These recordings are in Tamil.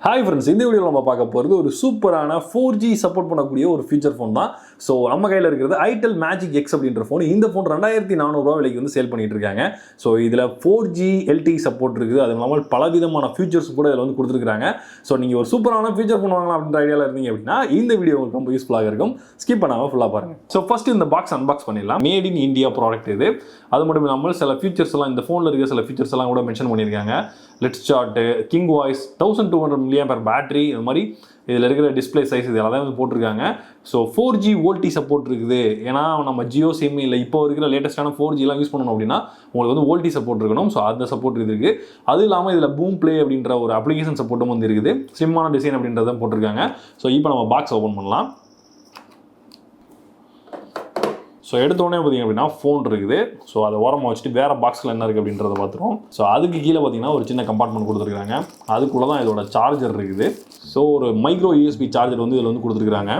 Hi friends, இந்த வீடியோல நம்ம பார்க்க போறது ஒரு சூப்பரான 4G சப்போர்ட் பண்ணக்கூடிய ஒரு ஃபீச்சர் ஃபோன் தான். சோ நம்ம கையில இருக்கிறது Itel Magic X அப்படிங்கற ஃபோன். இந்த ஃபோன் 2400 ரூபாய் விலைக்கு வந்து சேல் பண்ணிட்டு இருக்காங்க. சோ இதுல 4G LTE சப்போர்ட் இருக்குது. அதுவும் பலவிதமான ஃபீச்சர்ஸ் கூட இதுல வந்து கொடுத்திருக்காங்க. சோ நீங்க ஒரு சூப்பரான ஃபீச்சர் ஃபோன் வாங்கலாம் அப்படிங்கற ஐடியால இருந்தீங்க அப்படினா இந்த வீடியோ உங்களுக்கு ரொம்ப யூஸ்ஃபுல்லா இருக்கும். ஸ்கிப் பண்ணாம ஃபுல்லா பாருங்க. சோ ஃபர்ஸ்ட் இந்த பாக்ஸ் அன்பாக்ஸ் பண்ணிடலாம். மேட் இன் இந்தியா ப்ராடக்ட் இது. அது மட்டும் இல்லாமல் சில ஃபீச்சர்ஸ் எல்லாம் இந்த ஃபோன்ல இருக்க சில ஃபீச்சர்ஸ் எல்லாம் கூட மென்ஷன் பண்ணிருக்காங்க. Let's start, king voice, 1200 mAh battery, இந்த மாதிரி இதில் இருக்கிற டிஸ்பிளே சைஸ் இதெல்லாம் தான் வந்து போட்டிருக்காங்க. ஸோ 4G வோல்டி சப்போர்ட் இருக்குது. ஏன்னா நம்ம ஜியோ சிம் இல்லை இப்போ இருக்கிற லேட்டஸ்ட்டான 4Gலாம் யூஸ் பண்ணணும் அப்படின்னா உங்களுக்கு வந்து வோல்டி சப்போர்ட் இருக்கணும். ஸோ அந்த சப்போர்ட் இருக்குது. அது இல்லாமல் இதில் பூம் ப்ளே அப்படின்ற ஒரு அப்ளிகேஷன் சப்போர்ட்டும் வந்து இருக்குது. ஸ்லிம்மான டிசைன் அப்படின்றத போட்டிருக்காங்க. ஸோ இப்போ நம்ம பாக்ஸ் ஓப்பன் பண்ணலாம். ஸோ எடுத்தோடனே பார்த்தீங்க அப்படின்னா ஃபோன் இருக்குது. ஸோ அதை ஓரமாக வச்சுட்டு வேறு பாக்ஸில் என்ன இருக்குது அப்படின்றத பார்த்துருவோம். ஸோ அதுக்கு கீழே பார்த்தீங்கன்னா ஒரு சின்ன கம்பார்ட்மெண்ட் கொடுத்துருக்காங்க. அதுக்குள்ளே தான் இதோட சார்ஜர் இருக்குது. ஸோ ஒரு மைக்ரோ USB சார்ஜர் வந்து இதில் வந்து கொடுத்துருக்காங்க.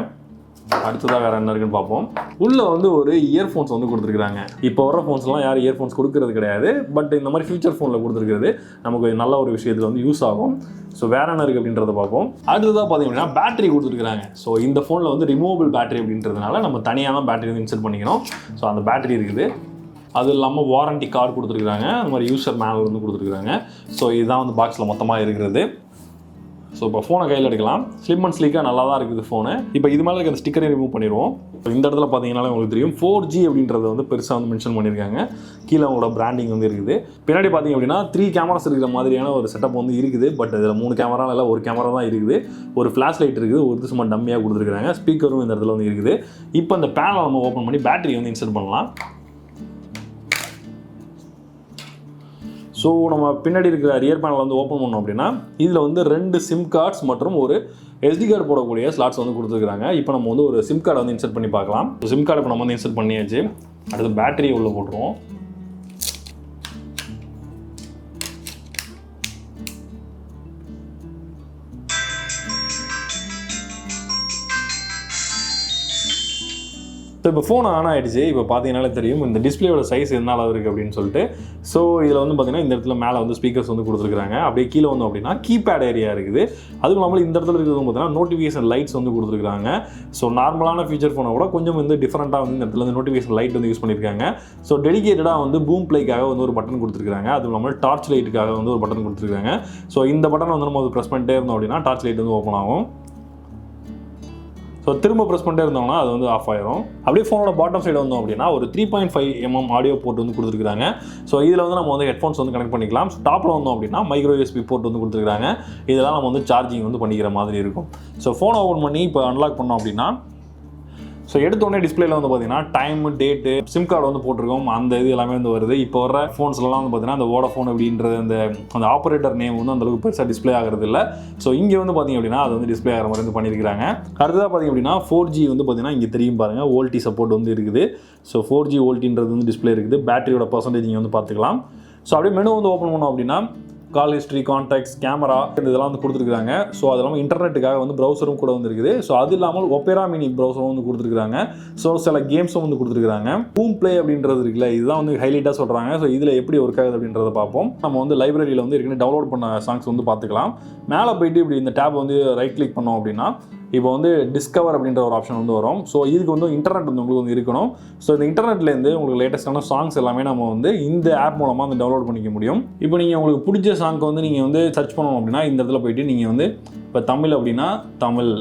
அடுத்ததாக வேறு என்ன இருக்குன்னு பார்ப்போம். உள்ளே வந்து ஒரு இயர்ஃபோன்ஸ் வந்து கொடுத்துருக்காங்க. இப்போ வர ஃபோன்ஸ்லாம் யாரும் இயர்ஃபோன்ஸ் கொடுக்கறது கிடையாது. பட் இந்த மாதிரி ஃபியூச்சர் ஃபோனில் கொடுத்துருக்கிறது நமக்கு நல்ல ஒரு விஷயத்தில் வந்து யூஸ் ஆகும். ஸோ வேறு என்ன இருக்குது அப்படின்றத பார்ப்போம். அடுத்ததாக பார்த்தீங்க அப்படின்னா பேட்டரி கொடுத்துருக்காங்க. ஸோ இந்த ஃபோனில் வந்து ரிமூவபிள் பேட்டரி அப்படின்றதுனால நம்ம தனியாக பேட்டரி வந்து இன்சர்ட் பண்ணிக்கணும். ஸோ அந்த பேட்டரி இருக்குது. அது இல்லாமல் வாரண்டி கார்டு கொடுத்துருக்காங்க. அந்த மாதிரி யூசர் மேனுவல் வந்து கொடுத்துருக்காங்க. ஸோ இதுதான் வந்து பாக்ஸில் மொத்தமாக இருக்கிறது. ஸோ இப்போ ஃபோனை கையில் எடுக்கலாம். ஸ்லிம் அண்ட் ஸ்லீக்காக நல்லா தான் இருக்குது ஃபோனு. இப்போ இது மேலே இருக்கிற ஸ்டிக்கரை ரிமூவ் பண்ணிடுவோம். இந்த இடத்துல பார்த்தீங்கன்னாலே உங்களுக்கு தெரியும் 4G அப்படின்றத வந்து பெருசாக வந்து மென்ஷன் பண்ணியிருக்காங்க. கீழே அவங்களோட பிராண்டிங் வந்து இருக்குது. பின்னாடி பார்த்தீங்க அப்படின்னா 3 கேமராஸ் இருக்கிற மாதிரியான ஒரு செட்டப் வந்து இருக்குது. பட் இதில் 3 கேமரா இல்லை, ஒரு கேமரா தான் இருக்குது. ஒரு ஃப்ளாஷ் லைட் இருக்குது. ஒரு சும்மா டம்மியாக கொடுத்துருக்காங்க. ஸ்பீக்கரும் இந்த இடத்துல வந்து இருக்குது. இப்போ இந்த பேனலை நம்ம ஓப்பன் பண்ணி பேட்டரி வந்து இன்சர்ட் பண்ணலாம். ஸோ நம்ம பின்னாடி இருக்கிற ரியர் பேனல் வந்து ஓப்பன் பண்ணோம் அப்படின்னா இதில் வந்து 2 சிம் கார்ட்ஸ் மற்றும் ஒரு SD கார்டு போடக்கூடிய ஸ்லாட்ஸ் வந்து கொடுத்துருக்காங்க. இப்போ நம்ம வந்து ஒரு சிம் கார்டை வந்து இன்சர்ட் பண்ணி பார்க்கலாம். சிம் கார்டை இப்போ நம்ம வந்து இன்சர்ட் பண்ணியாச்சு. அடுத்து பேட்டரியை உள்ளே போட்டுருவோம். ஸோ இப்போ ஃபோன் ஆன் ஆகிடுச்சு. இப்போ பார்த்தீங்கன்னாலே தெரியும் இந்த டிஸ்பிளேயோட சைஸ் என்ன அளவு இருக்குது அப்படின்னு சொல்லிட்டு. ஸோ இதில் வந்து பார்த்தீங்கன்னா இந்த இடத்துல மேலே வந்து ஸ்பீக்கர்ஸ் வந்து கொடுத்துருக்காங்க. அப்படியே கீழே வந்து அப்படின்னா கீபேட் ஏரியா இருக்குது. அதுவும் இல்லாமல் இந்த இடத்துல இருக்கிறது பார்த்தீங்கன்னா நோட்டிஃபிகேஷன் லைட்ஸ் வந்து கொடுத்துருக்காங்க. ஸோ நார்மலான ஃபீச்சர் ஃபோனை கூட கொஞ்சம் வந்து டிஃப்ரெண்ட்டாக வந்து இந்த இடத்துல வந்து நோட்டிஃபிகேஷன் லைட் வந்து யூஸ் பண்ணியிருக்காங்க. ஸோ டெடிகேட்டடாக வந்து பூம் ப்ளேக்காக வந்து ஒரு பட்டன் கொடுத்துருக்காங்க. அதுவும் இல்லாமல் டார்ச் லைட்டுக்காக வந்து ஒரு பட்டன் கொடுத்துருக்காங்க. ஸோ இந்த பட்டன் வந்து நம்ம ப்ரெஸ் பண்ணிட்டே இருந்தோம் அப்படின்னா டார்ச் லைட் வந்து ஓப்பன் ஆகும். ஸோ திரும்ப ப்ரெஸ் பண்ணிட்டே இருந்தோம்னா அது வந்து ஆஃப் ஆயிரும். அப்படியே ஃபோனோட பாட்டம் சைடு வந்தோம் அப்படின்னா ஒரு 3.5 mm ஆடியோ போர்ட் வந்து கொடுத்துருக்காங்க. ஸோ இதில் வந்து நம்ம வந்து ஹெட்ஃபோன்ஸ் வந்து கனெக்ட் பண்ணிக்கலாம். டாப்பில் வந்தோம் அப்படின்னா மைக்ரோ USB போர்ட் வந்து கொடுத்துருக்காங்க. இதெல்லாம் நம்ம வந்து சார்ஜிங் வந்து பண்ணிக்கிற மாதிரி இருக்கும். ஸோ ஃபோனை ஓப்பன் பண்ணி இப்போ அன்லாக் பண்ணோம் அப்படின்னா ஸோ எடுத்தோடனே டிஸ்பிளேல வந்து பார்த்தீங்கன்னா டைம், டேட்டு, சிம் கார்டு வந்து போட்டிருக்கோம். அந்த இது எல்லாமே வந்து வருது. இப்போ வர ஃபோன்ஸ்லாம் வந்து பார்த்தீங்கன்னா அந்த வோடஃபோன் அப்படின்றது அந்த ஆப்ரேட்டர் நேம் வந்து அந்தளவுக்கு பெருசாக டிஸ்பிளே ஆகிறது இல்லை. ஸோ இங்கே வந்து பார்த்தீங்க அப்படின்னா அது வந்து டிஸ்பிளே ஆகிற மாதிரி வந்து பண்ணியிருக்காங்க. அடுத்ததாக பார்த்தீங்க அப்படின்னா 4G வந்து பார்த்தீங்கன்னா இங்கே தெரியும் பாருங்கள் வோல்டி சப்போர்ட் வந்து இருக்குது. ஸோ 4G வோல்டின்றது வந்து டிஸ்பிளே இருக்குது. பேட்டரியோட பர்சன்டேஜ் இங்கே வந்து பார்த்துக்கலாம். ஸோ அப்படியே மெனு வந்து ஓப்பன் பண்ணோம் அப்படின்னா கால் ஹிஸ்ட்ரி, கான்டாக்ட்ஸ், கேமரா இதெல்லாம் வந்து கொடுத்துருக்காங்க. ஸோ அது இல்லாமல் இன்டர்நெட்டுக்காக வந்து ப்ரௌசரும் கூட வந்து இருக்குது. ஸோ அது இல்லாமல் ஒப்பேரா மினி ப்ரௌசரும் வந்து கொடுத்துருக்காங்க. ஸோ சில கேம்ஸும் வந்து கொடுத்துருக்காங்க. பூம் ப்ளே அப்படின்றது இருக்குல்ல, இதுதான் வந்து ஹைலைட்டாக சொல்கிறாங்க. ஸோ இதில் எப்படி ஒர்க் ஆகுது அப்படின்றத பார்ப்போம். நம்ம வந்து லைப்ரரியில் வந்து ஏற்கனவே டவுன்லோட் பண்ண சாங்ஸ் வந்து பார்த்துக்கலாம். மேலே போயிட்டு இப்படி இந்த டேப் வந்து ரைட் கிளிக் பண்ணோம் அப்படின்னா இப்போ வந்து டிஸ்கவர் அப்படின்ற ஒரு ஆப்ஷன் வந்து வரும். ஸோ இதுக்கு வந்து இன்டர்நெட் வந்து உங்களுக்கு வந்து இருக்கணும். ஸோ இந்த இன்டர்நெட்லேருந்து உங்களுக்கு லேட்டஸ்ட்டான சாங்ஸ் எல்லாமே நம்ம வந்து இந்த ஆப் மூலமாக வந்து டவுன்லோட் பண்ணிக்க முடியும். இப்போ நீங்கள் உங்களுக்கு பிடிச்ச சாங்க்கு வந்து நீங்கள் வந்து சர்ச் பண்ணணும் அப்படின்னா இந்த இடத்துல போயிட்டு நீங்கள் வந்து இப்போ தமிழ் அப்படின்னா தமிழ்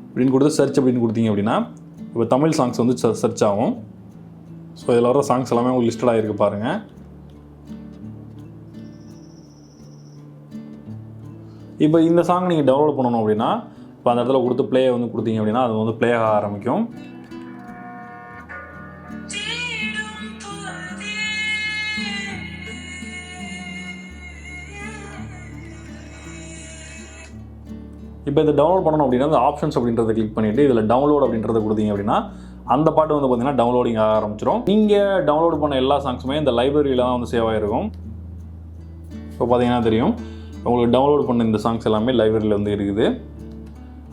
அப்படின்னு கொடுத்து சர்ச் அப்படின்னு கொடுத்தீங்க அப்படின்னா இப்போ தமிழ் சாங்ஸ் வந்து சர்ச் ஆகும். ஸோ இதில் வர சாங்ஸ் எல்லாமே உங்களுக்கு லிஸ்டட் ஆகிருக்கு பாருங்கள். இப்போ இந்த சாங் நீங்கள் டவுன்லோட் பண்ணணும் அப்படின்னா இப்போ அந்த இடத்துல கொடுத்து ப்ளே வந்து கொடுத்தீங்க அப்படின்னா அது வந்து ப்ளே ஆக ஆரம்பிக்கும். இப்போ இதை டவுன்லோட் பண்ணணும் அப்படின்னா அந்த ஆப்ஷன்ஸ் அப்படின்றத கிளிக் பண்ணிவிட்டு இதில் டவுன்லோட் அப்படின்றத கொடுத்தீங்க அப்படின்னா அந்த பாட்டு வந்து பார்த்தீங்கன்னா டவுன்லோடிங் ஆக ஆரம்பிச்சிடும். நீங்கள் டவுன்லோட் பண்ண எல்லா சாங்ஸுமே இந்த லைப்ரரியில் தான் வந்து சேவ் ஆகிருக்கும். இப்போ பார்த்தீங்கன்னா தெரியும் உங்களுக்கு டவுன்லோட் பண்ண இந்த சாங்ஸ் எல்லாமே லைப்ரரியில் வந்து இருக்குது.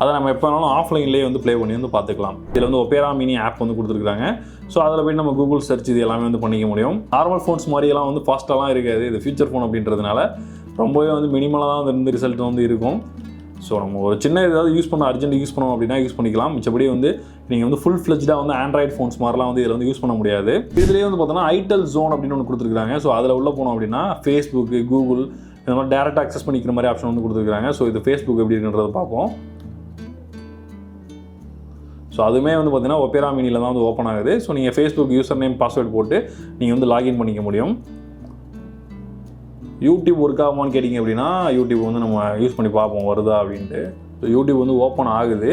அதை நம்ம எப்போ வேணாலும் ஆஃப்லைன்லேயே வந்து ப்ளே பண்ணி வந்து பார்த்துக்கலாம். இதில் வந்து ஒபேரா மினி ஆப் வந்து கொடுத்துருக்காங்க. ஸோ அதில் போய்ட்டு நம்ம கூகுள் சர்ச் இது எல்லாமே வந்து பண்ணிக்க முடியும். நார்மல் ஃபோன்ஸ் மாதிரியெல்லாம் வந்து ஃபாஸ்ட்டாலாம் இருக்காது. இது ஃபியூச்சர் ஃபோன் அப்படின்றதுனால ரொம்பவே வந்து மினிமலாக தான் வந்து ரிசல்ட் வந்து இருக்கும். ஸோ நம்ம ஒரு சின்ன ஏதாவது யூஸ் பண்ண அர்ஜென்ட் யூஸ் பண்ணோம் அப்படின்னா யூஸ் பண்ணிக்கலாம். மிச்சப்படி வந்து நீங்கள் வந்து ஃபுல் ஃப்ளெஜ்டாக வந்து ஆண்ட்ராய்ட் ஃபோன்ஸ் மாதிரிலாம் வந்து இதில் வந்து யூஸ் பண்ண முடியாது. இதுலேயே வந்து பார்த்தோன்னா ஐடெல் ஜோன் அப்படின்னு ஒன்று கொடுத்துருக்காங்க. ஸோ அதில் உள்ள போனோம் அப்படின்னா ஃபேஸ்புக்கு, கூகுள் இந்த மாதிரி டேரெக்டாக அக்சஸ் பண்ணிக்கிற மாதிரி ஆப்ஷன் வந்து கொடுத்துருக்காங்க. ஸோ இது ஃபேஸ்புக் எப்படி இருக்குன்றதை பார்ப்போம். ஸோ அதுவுமே வந்து பார்த்தீங்கன்னா ஒபேரா மினியில் தான் வந்து ஓப்பன் ஆகுது. ஸோ நீங்கள் ஃபேஸ்புக் யூசர் நேம் பாஸ்வேர்டு போட்டு நீங்கள் வந்து லாகின் பண்ணிக்க முடியும். யூடியூப் ஒர்க் ஆகுமான்னு கேட்டிங்க அப்படின்னா யூடியூப் வந்து நம்ம யூஸ் பண்ணி பார்ப்போம் வருதா அப்படின்ட்டு. ஸோ யூடியூப் வந்து ஓப்பன் ஆகுது.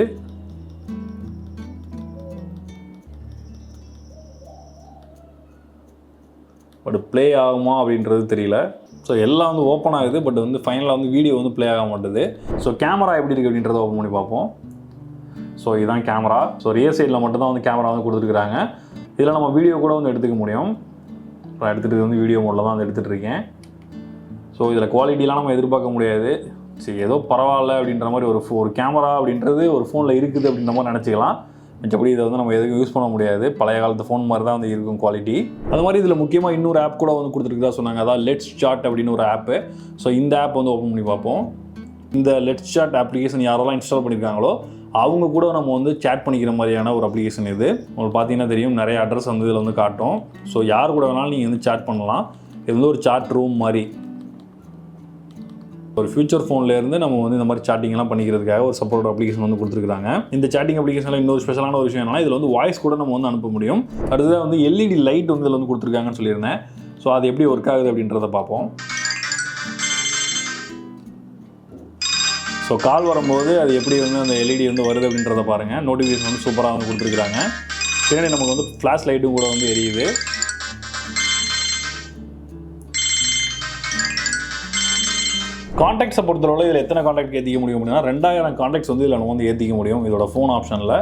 பட் ப்ளே ஆகுமா அப்படின்றது தெரியல. ஸோ எல்லாம் வந்து ஓப்பன் ஆகுது. பட் வந்து ஃபைனலாக வந்து வீடியோ வந்து ப்ளே ஆக மாட்டுது. ஸோ கேமரா எப்படி இருக்குது அப்படின்றத ஓப்பன் பண்ணி பார்ப்போம். ஸோ இதுதான் கேமரா. ஸோ ரியர் சைடில் மட்டும்தான் வந்து கேமரா வந்து கொடுத்துருக்குறாங்க. இதில் நம்ம வீடியோ கூட வந்து எடுத்துக்க முடியும். நான் எடுத்துகிட்டு வந்து வீடியோ மோடில் தான் வந்து எடுத்துகிட்டு இருக்கேன். ஸோ இதில் குவாலிட்டிலாம் நம்ம எதிர்பார்க்க முடியாது. சரி ஏதோ பரவாயில்ல அப்படின்ற மாதிரி ஒரு கேமரா அப்படின்றது ஒரு ஃபோனில் இருக்குது அப்படின்ற மாதிரி நினச்சிக்கலாம். மிச்சப்படி இதை வந்து நம்ம எதுக்கும் யூஸ் பண்ண முடியாது. பழைய காலத்து ஃபோன் மாதிரி தான் வந்து இருக்கும் குவாலிட்டி. அது மாதிரி இதில் முக்கியமாக இன்னொரு ஆப் கூட வந்து கொடுத்துருக்குதா சொன்னாங்க. அதான் லெட்ஸ் சாட் அப்படின்னு ஒரு ஆப்பு. ஸோ இந்த ஆப் வந்து ஓப்பன் பண்ணி பார்ப்போம். இந்த லெட்ஸ் சாட் அப்ளிகேஷன் யாரெல்லாம் இன்ஸ்டால் பண்ணியிருக்காங்களோ அவங்க கூட நம்ம வந்து சேட் பண்ணிக்கிற மாதிரியான ஒரு அப்ளிகேஷன் இது. உங்களுக்கு பார்த்தீங்கன்னா தெரியும் நிறைய அட்ரஸ் வந்து இதில் வந்து காட்டும். ஸோ யார் கூட வேணாலும் நீங்கள் வந்து சேட் பண்ணலாம். இது வந்து ஒரு சாட் ரூம் மாதிரி. ஒரு ஃபியூச்சர் ஃபோன்லேருந்து நம்ம வந்து இந்த மாதிரி சாட்டிங்லாம் பண்ணிக்கிறதுக்காக ஒரு சப்போர்ட் அப்ளிகேஷன் வந்து கொடுத்துருக்காங்க. இந்த சாட்டிங் அப்ளிகேஷனில் இன்னொரு ஸ்பெஷலான ஒரு விஷயம் என்னன்னா இதில் வந்து வாய்ஸ் கூட நம்ம வந்து அனுப்ப முடியும். அடுத்ததாக வந்து எல்இடி லைட் வந்து இதில் வந்து கொடுத்துருக்காங்கன்னு சொல்லியிருந்தேன். ஸோ அது எப்படி ஒர்க் ஆகுது அப்படின்றத பார்ப்போம். ஸோ கால் வரும்போது அது எப்படி வந்து அந்த எல்இடி வந்து வருது அப்படின்றத பாருங்கள். நோட்டிஃபிகேஷன் வந்து சூப்பராக வந்து கொடுத்துருக்குறாங்க. பின்னாடி நமக்கு வந்து ஃப்ளாஷ் லைட்டும் கூட வந்து எரியுது. கான்டாக்ட்ஸை பொறுத்தவரை இதில் எத்தனை கான்டாக்ட் ஏற்றிக்க முடியும் அப்படின்னா 2000 கான்டாக்ட்ஸ் வந்து இதில் நம்ம வந்து ஏற்றிக்க முடியும் இதோட ஃபோன் ஆப்ஷனில்.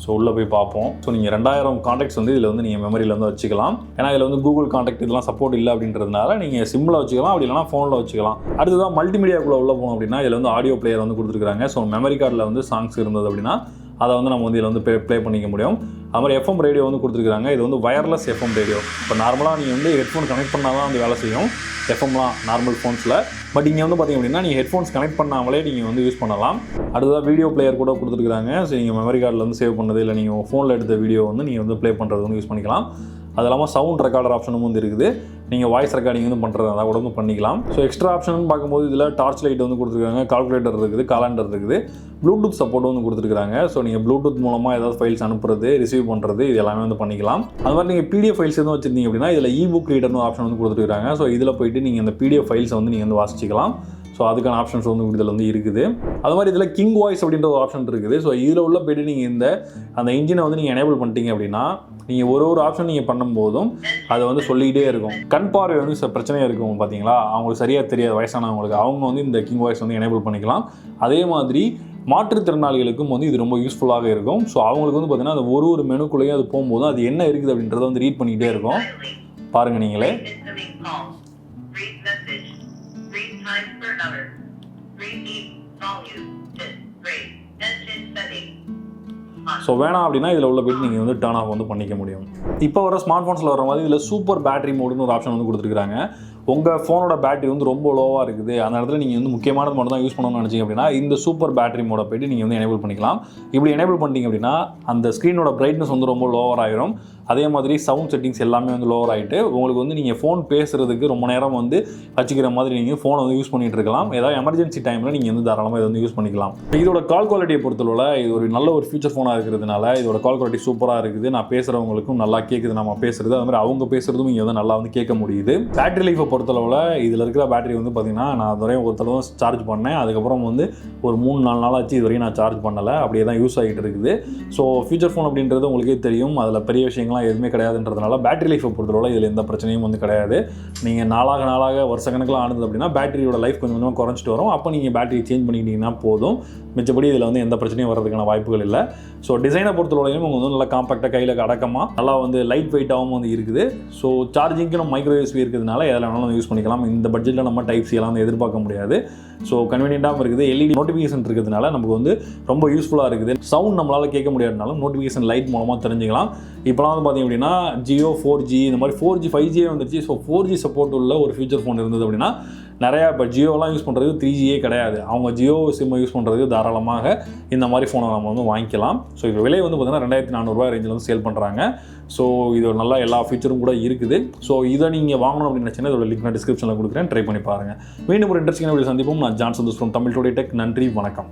ஸோ உள்ளே போய் பார்ப்போம். ஸோ நீங்கள் 2000 கான்டாக்ட்ஸ் வந்து இதில் வந்து நீங்கள் மெமரியில் வந்து வச்சுக்கலாம். ஏன்னா இதில் வந்து கூகுள் கான்டாக்ட் இதெல்லாம் சப்போர்ட் இல்லை அப்படின்றதுனால நீங்கள் சிம்மில் வச்சுக்கலாம், அப்படி இல்லைனா ஃபோனில் வச்சுக்கலாம். அடுத்ததான் மல்டிமீடியாக்குள்ளே உள்ள போனோம் அப்படின்னா இதில் வந்து ஆடியோ பிளேயர் வந்து கொடுத்துருக்காங்க. ஸோ மெமரி கார்டில் வந்து சாங்ஸ் இருந்தது அப்படின்னா அதை வந்து நம்ம வந்து இதில் வந்து ப்ளே பண்ணிக்க முடியும். அது மாதிரி எஃப்எம் ரேடியோ வந்து கொடுத்துருக்காங்க. இது வந்து வயர்லெஸ் எஃப்எம் ரேடியோ. இப்போ நார்மலாக நீங்கள் வந்து ஹெட்ஃபோன் கனெக்ட் பண்ணால் தான் வந்து வேலை செய்யும் எஃப்எம்லாம் நார்மல் ஃபோன்ஸில். பட் இங்கே வந்து பார்த்திங்க அப்படின்னா நீங்கள் ஹெட்ஃபோன்ஸ் கனெக்ட் பண்ணாமலே நீங்கள் வந்து யூஸ் பண்ணலாம். அடுத்ததாக வீடியோ பிளேயர் கூட கொடுத்துருக்காங்க. ஸோ நீங்கள் மெமரி கார்டில் வந்து சேவ் பண்ணது இல்லை நீங்கள் ஃபோனில் எடுத்த வீடியோ வந்து நீங்கள் வந்து ப்ளே பண்ணுறது வந்து யூஸ் பண்ணிக்கலாம். அது இல்லாமல் சவுண்ட் ரெக்கார்டர் ஆப்ஷனும் வந்து இருக்குது. நீங்கள் வாய்ஸ் ரெக்கார்டிங் வந்து பண்ணுறது அதை கூட வந்து பண்ணிக்கலாம். ஸோ எக்ஸ்ட்ரா ஆப்ஷன் பார்க்கும்போது இதில் டார்ச் லைட் வந்து கொடுத்துருக்காங்க, கால்குலேட்டர் இருக்குது, காலண்டர் இருக்குது, ப்ளூடூத் சப்போர்ட் வந்து கொடுத்துருக்காங்க. ஸோ நீங்கள் ப்ளூடூத் மூலமாக ஏதாவது ஃபைல்ஸ் அனுப்புறது, ரிசீவ் பண்ணுறது இது எல்லாமே வந்து பண்ணிக்கலாம். அது மாதிரி நீங்கள் பிடிஎஃப் ஃபைல்ஸ் எதுவும் வச்சுருந்தீங்க அப்படின்னா இதில் இபுக் ரீடர்னு ஆப்ஷன் வந்து கொடுத்துருக்காங்க. ஸோ இதில் போய்ட்டு நீங்கள் அந்த பிடிஎஃப் ஃபைல்ஸை வந்து நீங்கள் வந்து வாசிச்சிக்கலாம். ஸோ அதுக்கான ஆப்ஷன்ஸ் வந்து இதில் வந்து இருக்குது. அது மாதிரி இதில் கிங் வாய்ஸ் அப்படின்ற ஒரு ஆப்ஷன் இருக்குது. ஸோ இதில் உள்ள போய்ட்டு நீங்கள் அந்த இன்ஜினை வந்து நீங்கள் எனேபிள் பண்ணிட்டீங்க அப்படின்னா நீங்கள் ஒரு ஆப்ஷன் நீங்கள் பண்ணும்போதும் அதை வந்து சொல்லிக்கிட்டே இருக்கும். கண் பார்வை வந்து பிரச்சனையாக இருக்கும் பார்த்தீங்களா, அவங்களுக்கு சரியாக தெரியாது வயசானவங்களுக்கு, அவங்க வந்து இந்த கிங் வாய்ஸ் வந்து எனேபிள் பண்ணிக்கலாம். அதே மாதிரி மாற்றுத்திறனாளிகளுக்கும் வந்து இது ரொம்ப யூஸ்ஃபுல்லாக இருக்கும். ஸோ அவங்களுக்கு வந்து பார்த்தீங்கன்னா அந்த ஒரு மெனுக்குள்ளேயும் அது போகும்போது அது என்ன இருக்குது அப்படின்றத வந்து ரீட் பண்ணிக்கிட்டே இருக்கும். பாருங்கள் நீங்களே. ஸோ வேணாம் அப்படின்னா இதில் உள்ள போய்ட்டு நீங்கள் வந்து டர்ன் ஆஃப் வந்து பண்ணிக்க முடியும். இப்போ வர ஸ்மார்ட் ஃபோன்ஸில் வர மாதிரி இதில் சூப்பர் பேட்டரி மோடுன்னு ஒரு ஆப்ஷன் வந்து கொடுத்துருக்காங்க. உங்கள் ஃபோனோட பேட்டரி வந்து ரொம்ப லோவாக இருக்குது, அந்த இடத்துல நீங்கள் வந்து முக்கியமானது மட்டும் தான் யூஸ் பண்ணணும்னு நினச்சிங்க அப்படின்னா இந்த சூப்பர் பேட்டரி மோட போய்ட்டு நீங்கள் வந்து எனேபிள் பண்ணிக்கலாம். இப்படி எனேபிள் பண்ணிட்டீங்க அப்படின்னா அந்த ஸ்க்ரீனோட பிரைட்னஸ் வந்து ரொம்ப லோவர் ஆகிரும். அதே மாதிரி சவுண்ட் செட்டிங்ஸ் எல்லாமே வந்து லோவர் ஆகிட்டு உங்களுக்கு வந்து நீங்கள் ஃபோன் பேசுகிறதுக்கு ரொம்ப நேரம் வந்து வச்சுக்கிற மாதிரி நீங்கள் ஃபோனை வந்து யூஸ் பண்ணிகிட்டு இருக்கலாம். ஏதாவது எமர்ஜென்சி டைமில் நீங்கள் வந்து தாராளமாக இதை வந்து யூஸ் பண்ணிக்கலாம். இதோட கால் குவாலிட்டியை பொறுத்தவரை இது ஒரு நல்ல ஒரு ஃபியூச்சர் ஃபோனாக இருக்கிறதுனால இதோட கால் குவாலிட்டி சூப்பராக இருக்குது. நான் பேசுகிறவங்களுக்கும் நல்லா கேட்குது, நம்ம பேசுகிறது, அது மாதிரி அவங்க பேசுகிறதும் இங்கே வந்து நல்லா வந்து கேட்க முடியுது. பேட்டரி லைஃப்பை பொறுத்தளவில் இதில் இருக்கிற பேட்டரி வந்து பார்த்திங்கன்னா நான் அதுவரையும் ஒரு தடவை சார்ஜ் பண்ணேன், அதுக்கப்புறம் வந்து ஒரு 3-4 நாள் ஆச்சு, இதுவரையும் நான் சார்ஜ் பண்ணலை, அப்படியே தான் யூஸ் ஆகிட்டு இருக்குது. ஸோ ஃபியூச்சர் ஃபோன் அப்படின்றது உங்களுக்கே தெரியும், அதில் பெரிய விஷயங்கள்லாம் எதுவுமே கிடையாதுன்றதுனால பேட்டரி லைஃப்பை பொறுத்தளவில் இதில் எந்த பிரச்சனையும் வந்து கிடையாது. நீங்கள் நாளாக வருஷக்கணக்கில் ஆனது அப்படின்னா பேட்டரியோட லைஃப் கொஞ்சம் கொஞ்சமாக குறைஞ்சிட்டு வரும். அப்போ நீங்கள் பேட்டரி சேஞ்ச் பண்ணிக்கிட்டீங்கன்னா போதும். மிச்சப்படி இதில் வந்து எந்த பிரச்சனையும் வர்றதுக்கான வாய்ப்புகள் இல்லை. ஸோ டிசைனை பொறுத்தவரையும் உங்களுக்கு வந்து நல்லா காம்பாக்டாக கையில் அடக்கமாக நல்லா வந்து லைட் வெயிட்டாகவும் வந்து இருக்குது. ஸோ சார்ஜிங்க்கு நம்ம மைக்ரோ யூஎஸ்பி இருக்கிறதுனால எதில் வேணாலும் யூஸ் பண்ணிக்கலாம். இந்த பட்ஜெட்டில் நம்ம டைப் சி எல்லாம் வந்து எதிர்பார்க்க முடியாது. ஸோ கன்வீனியன்ட்டாகவும் இருக்குது. எல்இடி நோட்டிஃபிகேஷன் இருக்கிறதுனால நமக்கு வந்து ரொம்ப யூஸ்ஃபுல்லாக இருக்குது. சவுண்ட் நம்மளால் கேட்க முடியாதுனாலும் நோட்டிஃபிகேஷன் லைட் மூலமாக தெரிஞ்சுக்கலாம். இப்போலாம் வந்து பார்த்திங்க அப்படின்னா ஜியோ 4G இந்த மாதிரி 4G 5G வந்துருச்சு. ஸோ 4G சப்போர்ட் உள்ள ஒரு ஃபியூச்சர் ஃபோன் இருந்தது அப்படின்னா நிறையா இப்போ ஜியோலாம் யூஸ் பண்ணுறது 3Gயே கிடையாது. அவங்க ஜியோ சிம்மை யூஸ் பண்ணுறது தாராளமாக இந்த மாதிரி ஃபோனை நம்ம வந்து வாங்கிக்கலாம். ஸோ இது விலை வந்து பார்த்திங்கன்னா 2400 ரேஞ்சில் வந்து சேல் பண்ணுறாங்க. ஸோ இது நல்லா எல்லா ஃபீச்சரும் கூட இருக்குது. ஸோ இதை நீங்கள் வாங்கணும் அப்படின்னு நினச்சிங்கன்னா இதோட லிங்க் நான் டிஸ்கிரிப்ஷனில் கொடுக்குறேன், ட்ரை பண்ணி பாருங்கள். மீண்டும் ஒரு இன்ட்ரெஸ்டிங்கான வீடியோ சந்திப்போம். நான் Johnson Dosh from Tamil today tech. நன்றி, வணக்கம்.